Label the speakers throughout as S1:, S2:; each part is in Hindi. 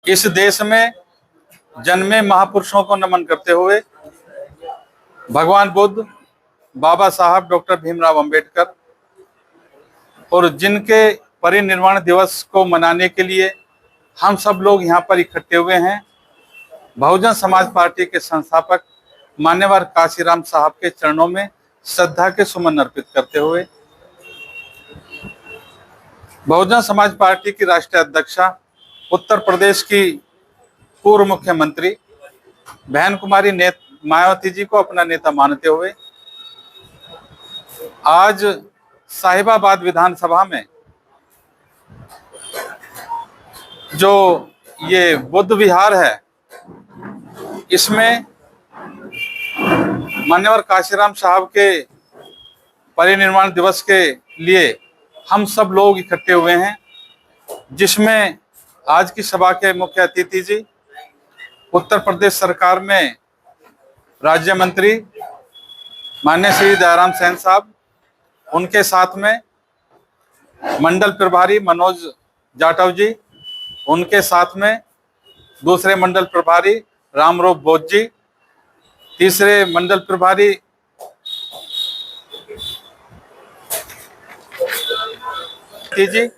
S1: इस देश में जन्मे महापुरुषों को नमन करते हुए भगवान बुद्ध, बाबा साहब डॉक्टर भीमराव अंबेडकर और जिनके परिनिर्वाण दिवस को मनाने के लिए हम सब लोग यहाँ पर इकट्ठे हुए हैं, बहुजन समाज पार्टी के संस्थापक मान्यवर काशीराम साहब के चरणों में श्रद्धा के सुमन अर्पित करते हुए बहुजन समाज पार्टी की राष्ट्रीय अध्यक्षा, उत्तर प्रदेश की पूर्व मुख्यमंत्री बहन कुमारी मायावती जी को अपना नेता मानते हुए आज साहिबाबाद विधानसभा में जो ये बुद्ध विहार है, इसमें मान्यवर काशीराम साहब के परिनिर्वाण दिवस के लिए हम सब लोग इकट्ठे हुए हैं, जिसमें आज की सभा के मुख्य अतिथि जी, उत्तर प्रदेश सरकार में राज्य मंत्री माननीय श्री दयाराम सैन साहब, उनके साथ में मंडल प्रभारी मनोज जाटव जी, उनके साथ में दूसरे मंडल प्रभारी रामरूप बोध जी, तीसरे मंडल प्रभारी जी,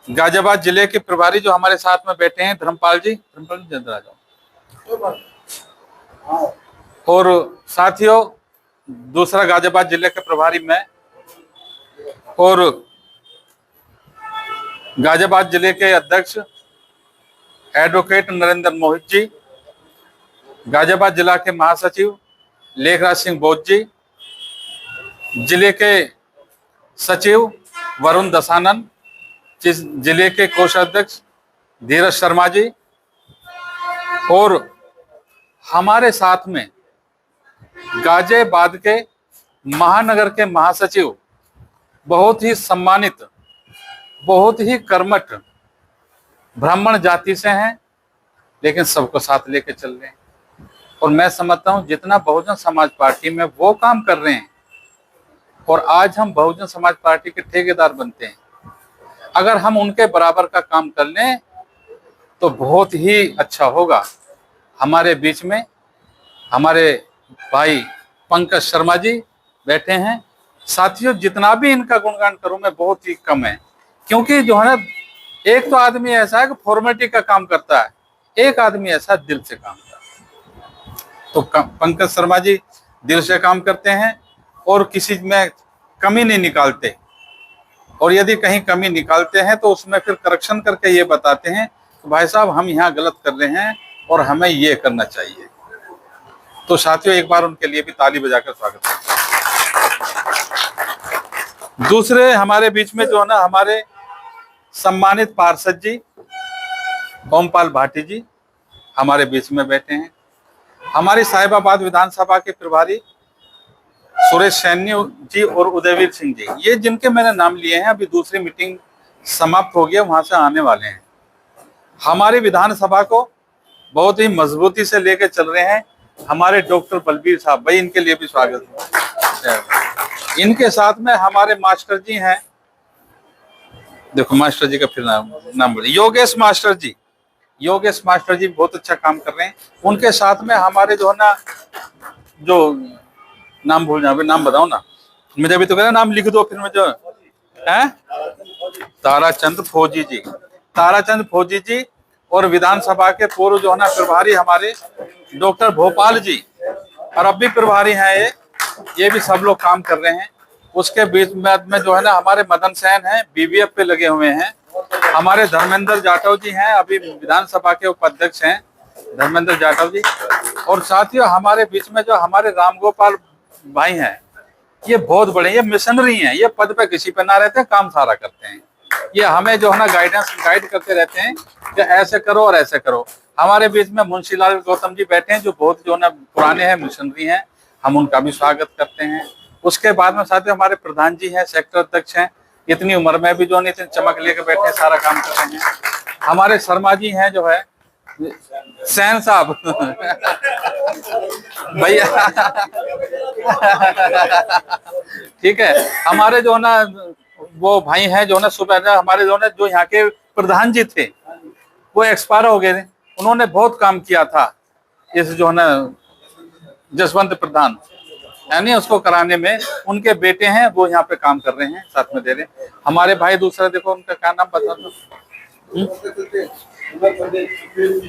S1: गाजियाबाद जिले के प्रभारी जो हमारे साथ में बैठे हैं धर्मपाल जी जल्द आ जाओ, और साथियों दूसरा गाजियाबाद जिले के प्रभारी मैं, और गाजियाबाद जिले के अध्यक्ष एडवोकेट नरेंद्र मोहित जी, गाजियाबाद जिला के महासचिव लेखराज सिंह बोध जी, जिले के सचिव वरुण दसानन, जिले के कोषाध्यक्ष धीरज शर्मा जी, और हमारे साथ में गाजियाबाद के महानगर के महासचिव, बहुत ही सम्मानित, बहुत ही कर्मठ ब्राह्मण जाति से हैं, लेकिन सबको साथ लेके चल रहे हैं। और मैं समझता हूं जितना बहुजन समाज पार्टी में वो काम कर रहे हैं और आज हम बहुजन समाज पार्टी के ठेकेदार बनते हैं, अगर हम उनके बराबर का काम कर लें तो बहुत ही अच्छा होगा। हमारे बीच में हमारे भाई पंकज शर्मा जी बैठे हैं। साथियों जितना भी इनका गुणगान करूं मैं बहुत ही कम है, क्योंकि जो है ना, एक तो आदमी ऐसा है कि फॉर्मेलिटी का काम करता है, एक आदमी ऐसा दिल से काम करता है। तो पंकज शर्मा जी दिल से काम करते हैं और किसी में कमी नहीं निकालते, और यदि कहीं कमी निकालते हैं तो उसमें फिर करेक्शन करके ये बताते हैं तो भाई साहब हम यहाँ गलत कर रहे हैं और हमें ये करना चाहिए। तो साथियों एक बार उनके लिए भी ताली बजाकर स्वागत करते हैं। दूसरे हमारे बीच में जो है ना, हमारे सम्मानित पार्षद जी ओमपाल भाटी जी हमारे बीच में बैठे हैं। हमारी साहिबाबाद विधानसभा के प्रभारी सुरेश सैनी जी और उदयवीर सिंह जी, ये जिनके मैंने नाम लिए हैं, अभी दूसरी मीटिंग समाप्त हो गया, वहां से आने वाले हैं। हमारी विधानसभा को बहुत ही मजबूती से लेकर चल रहे हैं हमारे डॉक्टर बलबीर साहब, भाई इनके लिए भी स्वागत है। इनके साथ में हमारे मास्टर जी हैं, देखो मास्टर जी का फिर नाम बोलिए, योगेश मास्टर जी, योगेश मास्टर जी बहुत अच्छा काम कर रहे हैं। उनके साथ में हमारे जो है ना, जो नाम भूल जाओ, नाम बताओ ना मुझे, अभी तो कहना नाम लिख दो फिर मुझे है। ताराचंद फौजी जी, ताराचंद फौजी जी, और विधानसभा के पूर्व जो है ना प्रभारी हमारे डॉक्टर भोपाल जी, और अब भी प्रभारी हैं ये भी सब लोग काम कर रहे हैं। उसके बीच में जो है ना हमारे मदन सेन हैं, बीबीएफ पे लगे हुए हैं। हमारे धर्मेंद्र जाटव जी हैं, अभी विधानसभा के उपाध्यक्ष हैं धर्मेंद्र जाटव जी। और साथियों हमारे बीच में जो हमारे रामगोपाल भाई हैं, ये बहुत बड़े, ये मिशनरी हैं, ये पद पे किसी पे ना रहते, काम सारा करते हैं। ये हमें जो है ना गाइड करते रहते हैं कि ऐसे करो और ऐसे करो। हमारे बीच में मुंशीलाल गौतम जी बैठे हैं, जो बहुत जो है ना पुराने हैं, मिशनरी हैं, हम उनका भी स्वागत करते हैं। उसके बाद में साथियों हमारे प्रधान जी हैं, सेक्टर अध्यक्ष हैं, इतनी उम्र में भी जो नहीं इतनी चमक लेकर बैठे हैं, सारा काम कर रहे हैं। हमारे शर्मा जी हैं जो है सैन साहब भैया ठीक है। हमारे जो है ना वो भाई हैं जो ना सुबह हमारे जो ना जो यहाँ के प्रधान जी थे, वो एक्सपायर हो गए। उन्होंने बहुत काम किया था इस जो है ना जसवंत प्रधान यानी उसको कराने में। उनके बेटे हैं वो यहाँ पे काम कर रहे हैं, साथ में दे रहे हैं। हमारे भाई दूसरा देखो उनका क्या नाम बता दो,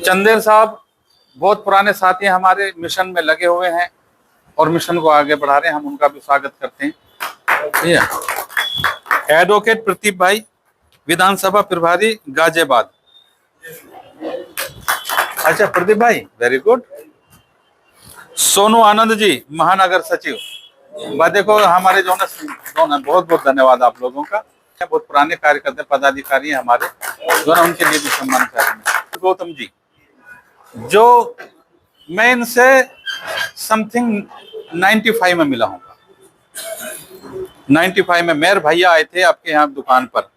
S1: चंदेल साहब बहुत पुराने साथी हमारे, मिशन में लगे हुए हैं और मिशन को आगे बढ़ा रहे हैं। हम उनका भी स्वागत करते हैं। एडवोकेट प्रदीप भाई, विधानसभा प्रभारी गाजियाबाद। अच्छा प्रदीप भाई, वेरी गुड। सोनू आनंद जी, महानगर सचिव। देखो हमारे जो ना बहुत बहुत धन्यवाद आप लोगों का। बहुत पुराने कार्यकर्ता पदाधिकारी हमारे जो ना, उनके लिए भी सम्मान करेंगे। गौतम जी, जो मैं इनसे समथिंग 95 में मिला हूँ। 95 में मेयर भैया आए थे आपके यहाँ दुकान पर,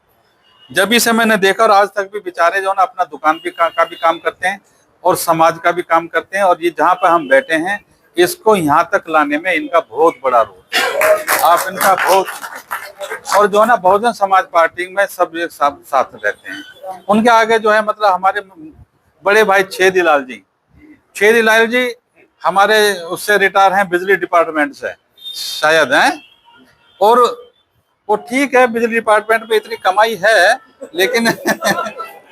S1: जब इसे मैंने देखा। और आज तक भी बेचारे जो ना अपना दुकान भी का भी काम करते हैं और समाज का भी काम करते हैं। और ये जहाँ पर हम बैठे हैं, इसको यहाँ तक लाने में इनका बहुत बड़ा रोल। आप इनका बहुत, और जो है ना बहुजन समाज पार्टी में सब एक साथ रहते हैं। उनके आगे जो है मतलब हमारे बड़े भाई छेदीलाल जी हमारे उससे रिटायर हैं, बिजली डिपार्टमेंट से शायद हैं। और वो ठीक है, बिजली डिपार्टमेंट में इतनी कमाई है, लेकिन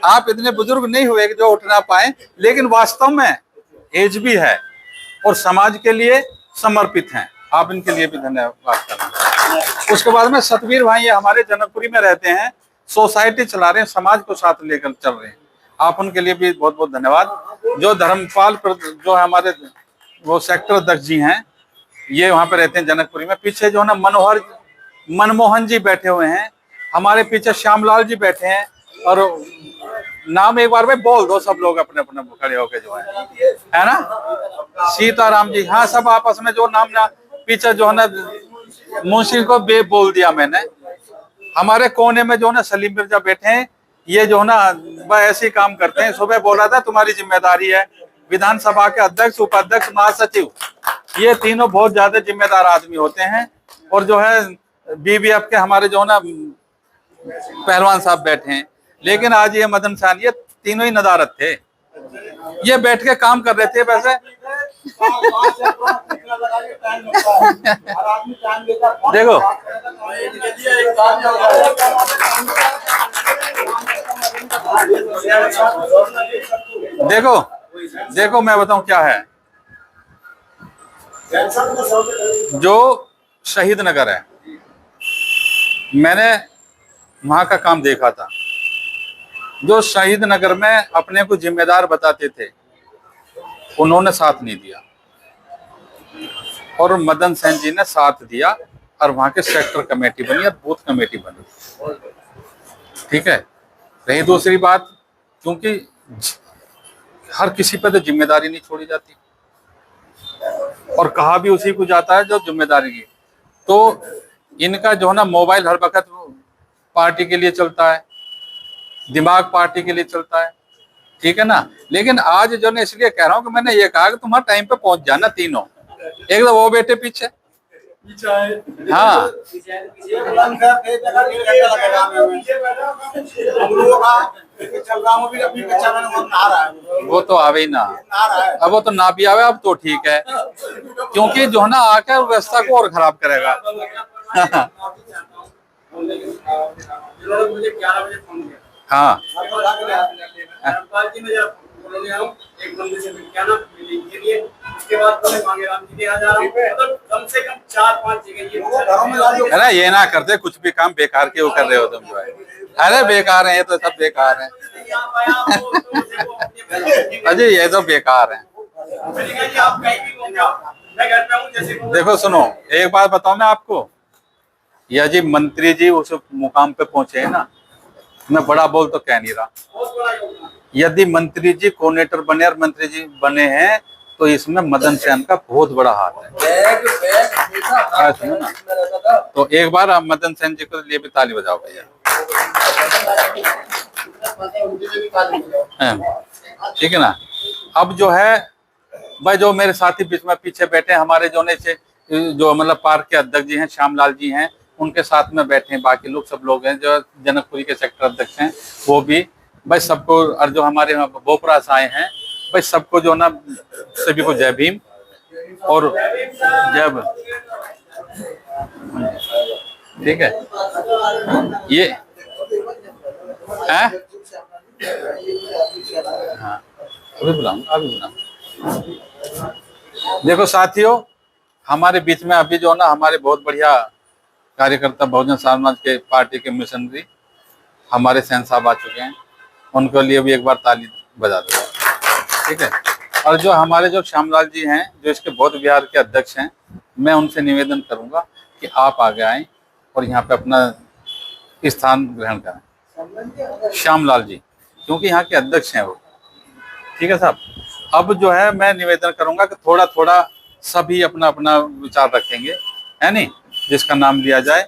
S1: आप इतने बुजुर्ग नहीं हुए कि जो उठ ना पाए, लेकिन वास्तव में एज भी है और समाज के लिए समर्पित हैं। आप इनके लिए भी धन्यवाद करना। उसके बाद में सतवीर भाई, ये हमारे जनकपुरी में रहते हैं, सोसाइटी चला रहे हैं, समाज को साथ लेकर चल रहे हैं। आप उनके लिए भी बहुत बहुत धन्यवाद। जो धर्मपाल जो है हमारे वो सेक्टर अध्यक्ष जी हैं, ये वहां पे रहते हैं जनकपुरी में। पीछे जो है ना मनमोहन जी बैठे हुए हैं, हमारे पीछे श्यामलाल जी बैठे हैं। और नाम एक बार में बोल दो सब लोग अपने अपने खड़े होके जो है ना, सीताराम जी, हाँ सब आपस में जो नाम ना, पीछे जो है ना मुंशी को बे बोल दिया मैंने। हमारे कोने में जो है ना सलीम मिर्जा बैठे हैं, ये जो है ना वह ऐसे ही काम करते हैं। सुबह बोला था तुम्हारी जिम्मेदारी है, विधानसभा के अध्यक्ष, उपाध्यक्ष, महासचिव, ये तीनों बहुत ज्यादा जिम्मेदार आदमी होते हैं। और जो है बीबीएफ के हमारे जो है ना पहलवान साहब बैठे हैं। लेकिन आज ये मदन शाह, ये तीनों ही नदारत थे, ये बैठ के काम कर रहे थे वैसे। देखो देखो देखो मैं बताऊं क्या है। जो शहीद नगर है, मैंने वहां का काम देखा था। जो शहीद नगर में अपने को जिम्मेदार बताते थे, उन्होंने साथ नहीं दिया, और मदन सेन जी ने साथ दिया और वहां के सेक्टर कमेटी बनी और बूथ कमेटी बनी। ठीक है, रही दूसरी बात, क्योंकि हर किसी पे तो जिम्मेदारी नहीं छोड़ी जाती, और कहा भी उसी को जाता है जो जिम्मेदारी की। तो इनका जो है ना मोबाइल हर वक्त पार्टी के लिए चलता है, दिमाग पार्टी के लिए चलता है, ठीक है ना। लेकिन आज जो है इसलिए कह रहा हूं कि मैंने ये कहा कि तुम्हारा टाइम पे पहुंच जाना तीनों। एक तो वो बेटे पीछे, हाँ वो तो आवे ही ना, अब वो तो ना भी आवे अब तो ठीक है, क्योंकि जो है ना आकर व्यवस्था को और खराब करेगा। हाँ अरे ये ना करते, कुछ भी काम बेकार के वो कर रहे हो तुम जो है। अरे बेकार है, ये तो सब बेकार है। अजय ये तो बेकार है। देखो सुनो, एक बात बताऊं मैं आपको, या जी मंत्री जी उस मुकाम पे पहुंचे हैं ना, मैं बड़ा बोल तो कह नहीं रहा। यदि मंत्री जी कोऑर्डिनेटर बने और मंत्री जी बने हैं, तो इसमें मदन सेन का बहुत बड़ा हाथ है ना। तो एक बार आप मदन सेन जी को लिए भी ताली बजाओ भैया। ठीक है ना। अब जो है भाई, जो मेरे साथी बीच में पीछे बैठे हैं, हमारे जो मतलब पार्क के अध्यक्ष जी हैं, श्यामलाल जी हैं, उनके साथ में बैठे हैं। बाकी लोग सब लोग हैं जो जनकपुरी के सेक्टर अध्यक्ष हैं, वो भी भाई सबको, और जो हमारे यहाँ बोपरा से आए हैं भाई सबको जो ना, सभी को जय भीम और जय ठीक है। ये है, हाँ अभी बुलाऊंगा, अभी बुलाऊंगा। देखो साथियों, हमारे बीच में अभी जो ना हमारे बहुत बढ़िया कार्यकर्ता बहुजन समाज के पार्टी के मिशनरी हमारे सहन साहब आ चुके हैं, उनके लिए भी एक बार ताली बजा दो, ठीक है। और जो हमारे जो श्यामलाल जी हैं, जो इसके बौद्ध विहार के अध्यक्ष हैं, मैं उनसे निवेदन करूंगा कि आप आगे आएं और यहाँ पे अपना स्थान ग्रहण करें, श्यामलाल जी, क्योंकि यहाँ के अध्यक्ष हैं वो, ठीक है साहब। अब जो है मैं निवेदन करूंगा कि थोड़ा थोड़ा सभी अपना अपना विचार रखेंगे, है नहीं, जिसका नाम लिया जाए,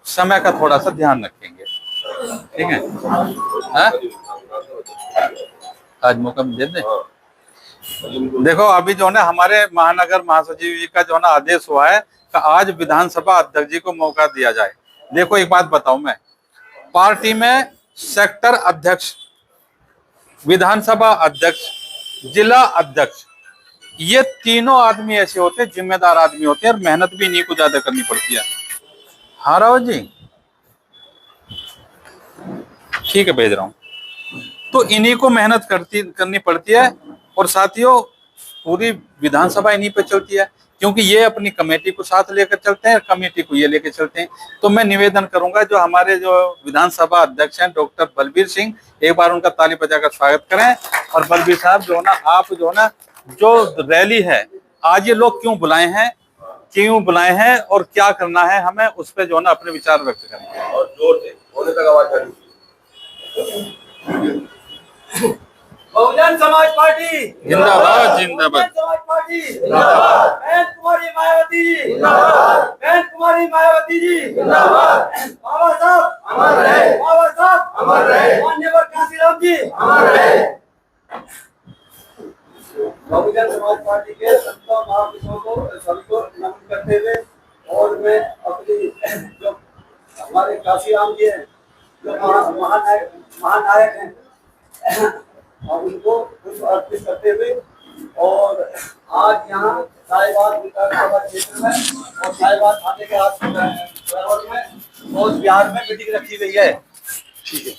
S1: समय का थोड़ा सा ध्यान रखेंगे, ठीक है। आज मौका दे दे। देखो अभी जो है ना हमारे महानगर महासचिव जी का जो है ना आदेश हुआ है कि आज विधानसभा अध्यक्ष जी को मौका दिया जाए। देखो एक बात बताऊं, मैं पार्टी में सेक्टर अध्यक्ष, विधानसभा अध्यक्ष, जिला अध्यक्ष, ये तीनों आदमी ऐसे होते हैं, जिम्मेदार आदमी होते हैं और मेहनत भी इन्हीं को ज्यादा करनी पड़ती है। हाँ राव जी, ठीक है भेज रहा हूँ। तो इन्हीं को मेहनत करनी पड़ती है और साथियों पूरी विधानसभा इन्हीं पे चलती है, क्योंकि ये अपनी कमेटी को साथ लेकर चलते हैं, कमेटी को ये लेकर चलते हैं। तो मैं निवेदन करूंगा जो हमारे जो विधानसभा अध्यक्ष हैं डॉक्टर बलबीर सिंह, एक बार उनका ताली बजाकर स्वागत करें। और बलबीर साहब जो है ना, आप जो है ना, जो रैली है आज ये लोग क्यों बुलाए हैं और क्या करना है हमें, उस पर जो है ना अपने विचार व्यक्त करेंगे और जोर से होने तक आवाज।
S2: बहुजन समाज पार्टी
S1: जिंदाबाद, जिंदाबाद,
S2: समाज पार्टी जिंदाबाद, बहन कुमारी मायावती जी जिंदाबाद, बहन कुमारी मायावती जी जिंदाबाद, बाबा साहब अमर रहे, बाबा साहब अमर रहे, माननीय काशीराम जी अमर रहे। बहुजन समाज पार्टी के संतों महापुरुषों को सभी को नमन करते हुए, और मैं अपनी जो हमारे काशीराम जी हैं, जो महानायक हैं, और उनको पुष्प अर्पित करते हुए, और आज यहाँ साहिबाद विधानसभा क्षेत्र में और साहिबाद थाने के आस बराबर में बौद्ध विहार में मीटिंग रखी गई है। ठीक है,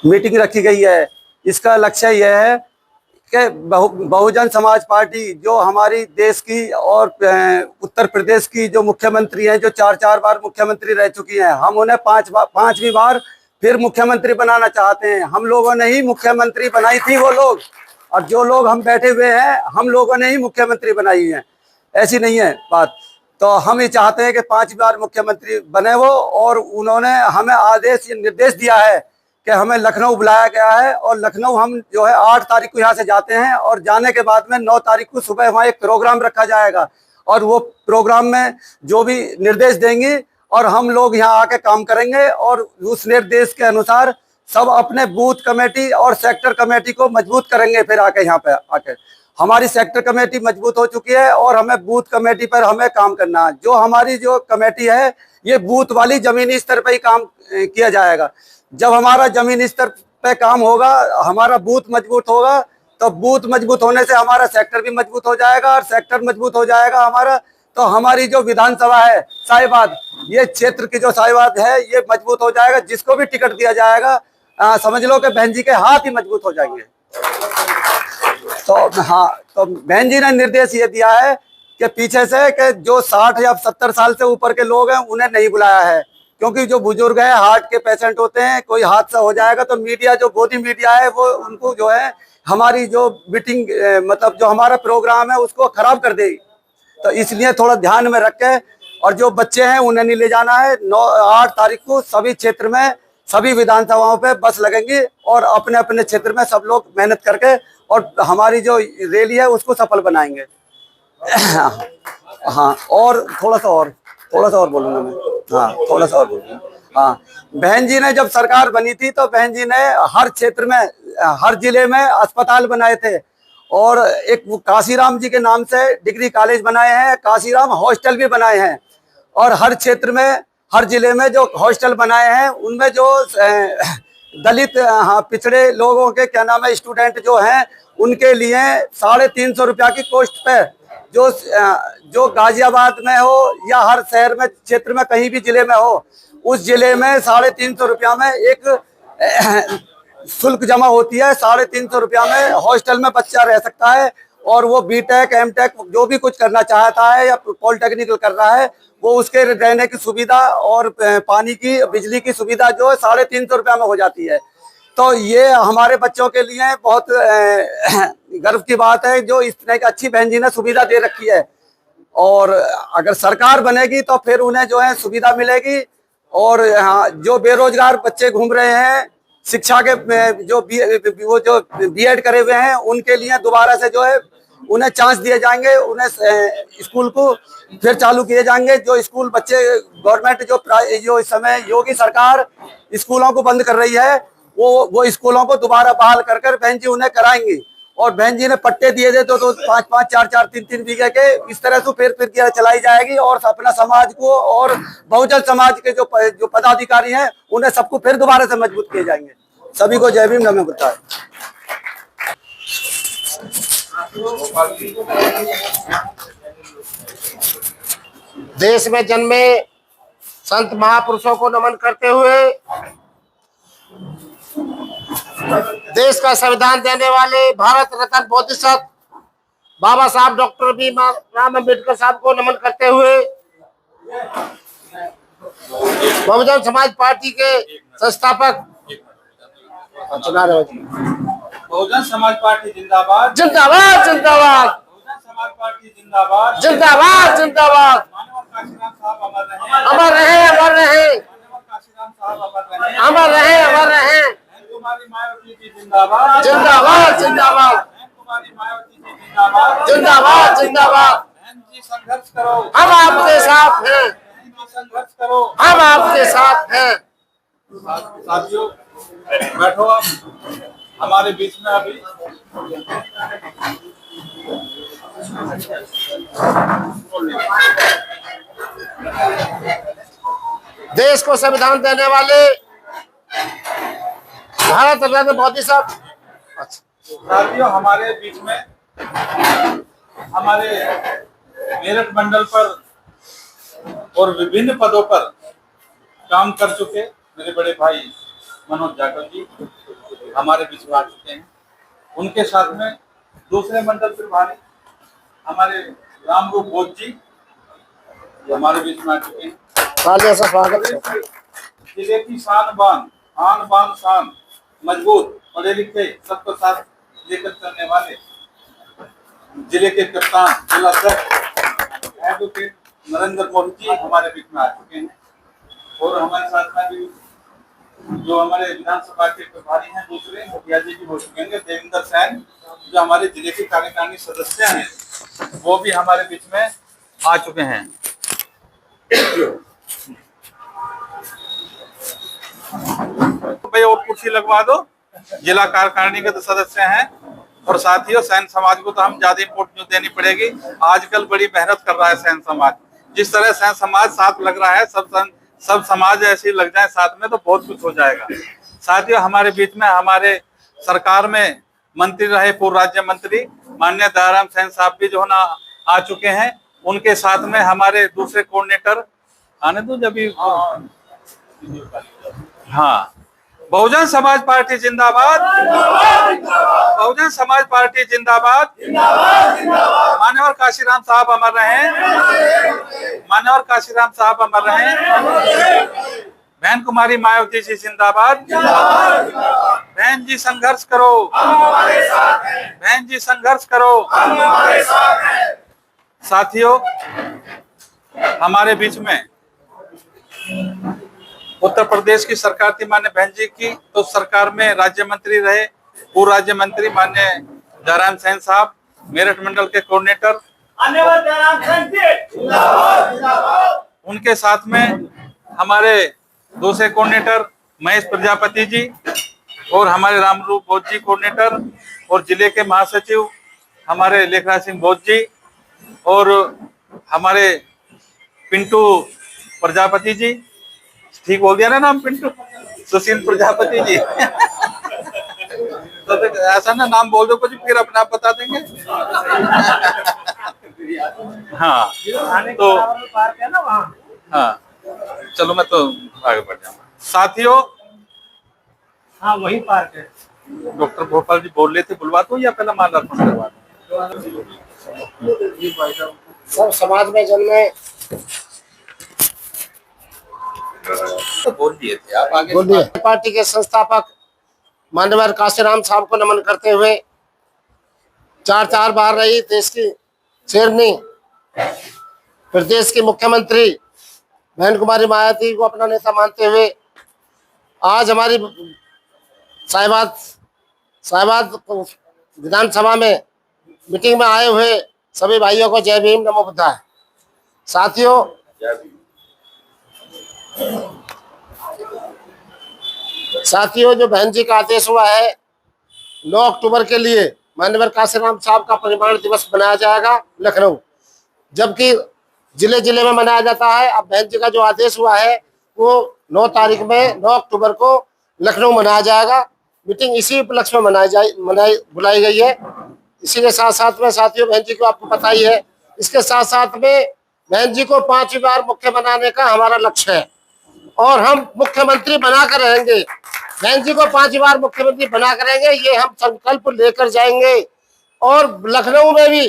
S2: मीटिंग रखी गई है। इसका लक्ष्य यह है कि बहुजन समाज पार्टी जो हमारी देश की और उत्तर प्रदेश की जो मुख्यमंत्री हैं, जो चार बार मुख्यमंत्री रह चुकी हैं, हम उन्हें पांचवी बार फिर मुख्यमंत्री बनाना चाहते हैं। हम लोगों ने ही मुख्यमंत्री बनाई थी वो लोग, और जो लोग हम बैठे हुए हैं हम लोगों ने ही मुख्यमंत्री बनाई है, ऐसी नहीं है बात। तो हम ये चाहते हैं कि 5 बार मुख्यमंत्री बने वो, और उन्होंने हमें निर्देश दिया है कि हमें लखनऊ बुलाया गया है, और लखनऊ हम जो है 8 तारीख को यहाँ से जाते हैं, और जाने के बाद में 9 तारीख को सुबह वहाँ एक प्रोग्राम रखा जाएगा, और वो प्रोग्राम में जो भी निर्देश देंगे और हम लोग यहाँ आके काम करेंगे, और उस निर्देश के अनुसार सब अपने बूथ कमेटी और सेक्टर कमेटी को मजबूत करेंगे। फिर आके यहाँ पे आके हमारी सेक्टर कमेटी मजबूत हो चुकी है, और हमें बूथ कमेटी पर हमें काम करना है। जो हमारी जो कमेटी है ये बूथ वाली जमीनी स्तर पर ही काम किया जाएगा। जब हमारा जमीनी स्तर पे काम होगा, हमारा बूथ मजबूत होगा, तो बूथ मजबूत होने से हमारा सेक्टर भी मजबूत हो जाएगा, और सेक्टर मजबूत हो जाएगा हमारा, तो हमारी जो विधानसभा है साहिबाद, ये क्षेत्र की जो साहिबाद है ये मजबूत हो जाएगा। जिसको भी टिकट दिया जाएगा समझ लो कि बहन जी के हाथ ही मजबूत हो जाएंगे। तो हाँ, तो बहन जी ने निर्देश ये दिया है कि पीछे से कि जो 60 या 70 साल से ऊपर के लोग हैं उन्हें नहीं बुलाया है, क्योंकि जो बुजुर्ग हैं, हार्ट के पेशेंट होते हैं, कोई हादसा हो जाएगा तो मीडिया, जो गोदी मीडिया है, वो उनको जो है हमारी जो मीटिंग मतलब जो हमारा प्रोग्राम है उसको खराब कर देगी। तो इसलिए थोड़ा ध्यान में रख के, और जो बच्चे हैं उन्हें नहीं ले जाना है। 8 तारीख को सभी क्षेत्र में, सभी विधानसभाओं पे बस लगेंगी, और अपने अपने क्षेत्र में सब लोग मेहनत करके और हमारी जो रैली है उसको सफल बनाएंगे। हाँ, और थोड़ा सा और बोलूँगा मैं। हाँ, थोड़ा सा और बोलूँगा। हाँ, बहन जी ने जब सरकार बनी थी तो बहन जी ने हर क्षेत्र में, हर जिले में अस्पताल बनाए थे, और एक काशीराम जी के नाम से डिग्री कॉलेज बनाए हैं, काशीराम हॉस्टल भी बनाए हैं, और हर क्षेत्र में हर जिले में जो हॉस्टल बनाए हैं उनमें जो दलित पिछड़े लोगों के क्या नाम है स्टूडेंट जो हैं उनके लिए 350 रुपया की कॉस्ट पे जो गाजियाबाद में हो या हर शहर में क्षेत्र में कहीं भी जिले में हो, उस जिले में 350 रुपया में एक शुल्क जमा होती है। 350 रुपया में हॉस्टल में बच्चा रह सकता है और वो बीटेक एमटेक जो भी कुछ करना चाहता है या पॉलिटेक्निकल कर रहा है वो उसके रहने की सुविधा और पानी की बिजली की सुविधा जो है 350 रुपया में हो जाती है। तो ये हमारे बच्चों के लिए बहुत गर्व की बात है जो इस तरह की अच्छी बहन जी ने सुविधा दे रखी है। और अगर सरकार बनेगी तो फिर उन्हें जो है सुविधा मिलेगी। और जो बेरोजगार बच्चे घूम रहे हैं शिक्षा के जो बीएड करे हुए हैं उनके लिए दोबारा से जो है उन्हें चांस दिए जाएंगे, उन्हें स्कूल को फिर चालू किए जाएंगे। जो स्कूल बच्चे गवर्नमेंट जो इस समय योगी सरकार स्कूलों को बंद कर रही है वो स्कूलों को दोबारा बहाल कर बहन जी उन्हें कराएंगी। और बहन जी ने पट्टे दिए थे तो 5-5, 4-4, 3-3 बीघे के इस तरह से फिर चलाई जाएगी। और अपना समाज को और बहुजन समाज के जो पदाधिकारी हैं उन्हें सबको फिर दोबारा से मजबूत किए जाएंगे। सभी को जय भीम, नमो बुद्धाय।
S3: देश में जन्मे संत महापुरुषों को नमन करते हुए देश का संविधान देने वाले भारत रत्न बोधिसत्व बाबा साहब डॉक्टर भीमराव अम्बेडकर साहब को नमन करते हुए बहुजन समाज पार्टी के संस्थापक
S1: बहुजन समाज पार्टी जिंदाबाद
S3: जिंदाबाद जिंदाबाद,
S1: बहुजन समाज पार्टी जिंदाबाद
S3: जिंदाबाद जिंदाबाद,
S1: मानव काशीराम साहब अमर रहे,
S3: अमर रहे अमर रहे,
S1: मानव काशीराम साहब अमर रहे,
S3: अमर रहे अमर रहे,
S1: कुमारी मायावती जी जिंदाबाद
S3: जिंदाबाद जिंदाबाद,
S1: कुमारी मायावती जी जिंदाबाद
S3: जिंदाबाद जिंदाबाद।
S1: बहन जी संघर्ष करो,
S3: हम आपके साथ हैं,
S1: बहन जी संघर्ष करो,
S3: हम आपके साथ हैं।
S1: साथियों बैठो आप हमारे बीच में अभी
S3: देश को संविधान देने वाले भारत रत्न बोधिसत्व
S1: साथियों हमारे बीच में हमारे मेरठ मंडल पर और विभिन्न पदों पर काम कर चुके मेरे बड़े भाई मनोज जाटव जी हमारे बीच में आ चुके हैं। उनके साथ में दूसरे मंडल प्रभारी हमारे रामरूप बोध जी हमारे बीच में आ चुके हैं।
S3: स्वागत है।
S1: जिले की शान बान शान मजबूत पढ़े लिखे सबको साथ लेकर चलने वाले जिले के कप्तान जिला अध्यक्ष एडवोकेट नरेंद्र मोहित जी हमारे बीच में आ चुके हैं। और हमारे साथ में भी जो हमारे विधानसभा के प्रभारी हैं दूसरे मुखिया जी भी हो चुके हैं। देवेंद्र सैन जो हमारे जिले के कार्यकारिणी सदस्य हैं वो भी हमारे बीच में आ चुके हैं। भाई और कुर्सी लगवा दो, जिला कार्यकारिणी के तो सदस्य हैं। और साथियों सैन समाज को तो हम ज्यादा इम्पोर्टेंस देनी पड़ेगी। आजकल बड़ी मेहनत कर रहा है सैन समाज। जिस तरह सैन समाज साथ लग रहा है सब समाज ऐसे ही लग जाए साथ में तो बहुत कुछ हो जाएगा। साथियों हमारे बीच में हमारे सरकार में मंत्री रहे पूर्व राज्य मंत्री माननीय दयाराम सैन साहब भी जो है ना आ चुके हैं। उनके साथ में हमारे दूसरे कोऑर्डिनेटर आने दो जब हाँ बहुजन समाज पार्टी जिंदाबाद, बहुजन समाज पार्टी जिंदाबाद, मान्यवर काशीराम साहब अमर रहे, मान्यवर काशीराम साहब अमर रहे, बहन कुमारी मायावती जी जिंदाबाद, बहन जी संघर्ष करो, बहन जी संघर्ष करो। साथियों हमारे बीच में उत्तर प्रदेश की सरकार थी माननीय बहन जी की, तो सरकार में राज्य मंत्री रहे पूर्व राज्य मंत्री माननीय दयाराम सैन साहब, मेरठ मंडल के कोऑर्डिनेटर। उनके साथ में हमारे दूसरे कोऑर्डिनेटर महेश प्रजापति जी और हमारे रामरूप बोध जी कोऑर्डिनेटर, और जिले के महासचिव हमारे लेखराज सिंह बोध जी और हमारे पिंटू प्रजापति जी ठीक बोल दिया ना नाम पिंटू? सुशील प्रजापति जी। तो ऐसा ना नाम बोल दो कुछ, फिर अपने आप बता देंगे। हाँ तो
S3: पार्क है ना वहाँ।
S1: हाँ चलो मैं तो आगे बढ़ जाऊंगा। साथियों,
S3: हाँ वही पार्क है।
S1: डॉक्टर भोपाल जी बोल रहे थे, बुलवा दो या पहले माला अर्पण करवा दो?
S3: सब समाज में जन्मे
S1: तो बोल दिए थे आप, आगे
S3: बोलिए। पार्टी के संस्थापक मान्यवर काशीराम साहब को नमन करते हुए, 4 बार रही देश की शेरनी, प्रदेश की मुख्यमंत्री बहन कुमारी मायावती को अपना नेता मानते हुए आज हमारी साहिबाद विधानसभा में मीटिंग में आए हुए सभी भाइयों को जय भीम नमो बुद्धाय। साथियों, जो बहन जी का आदेश हुआ है 9 अक्टूबर के लिए मान्यवर काशीराम साहब का परिनिर्वाण दिवस मनाया जाएगा लखनऊ, जबकि जिले जिले में मनाया जाता है। अब बहन जी का जो आदेश हुआ है वो 9 तारीख में 9 अक्टूबर को लखनऊ मनाया जाएगा। मीटिंग इसी उपलक्ष्य में बुलाई गई है। इसी के साथ साथ में साथियों, बहन जी को आपको पता ही है, इसके साथ साथ में बहन जी को 5वीं बार मुख्य बनाने का हमारा लक्ष्य है और हम मुख्यमंत्री बनाकर रहेंगे। बहन जी को 5वीं बार मुख्यमंत्री बनाकर रहेंगे, ये हम संकल्प लेकर जाएंगे और लखनऊ में भी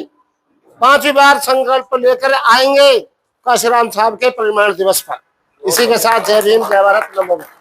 S3: 5वीं बार संकल्प लेकर आएंगे काशीराम साहब के परिनिर्वाण दिवस पर। इसी के साथ जय भीम, जय भारत, नमो बुद्धाय।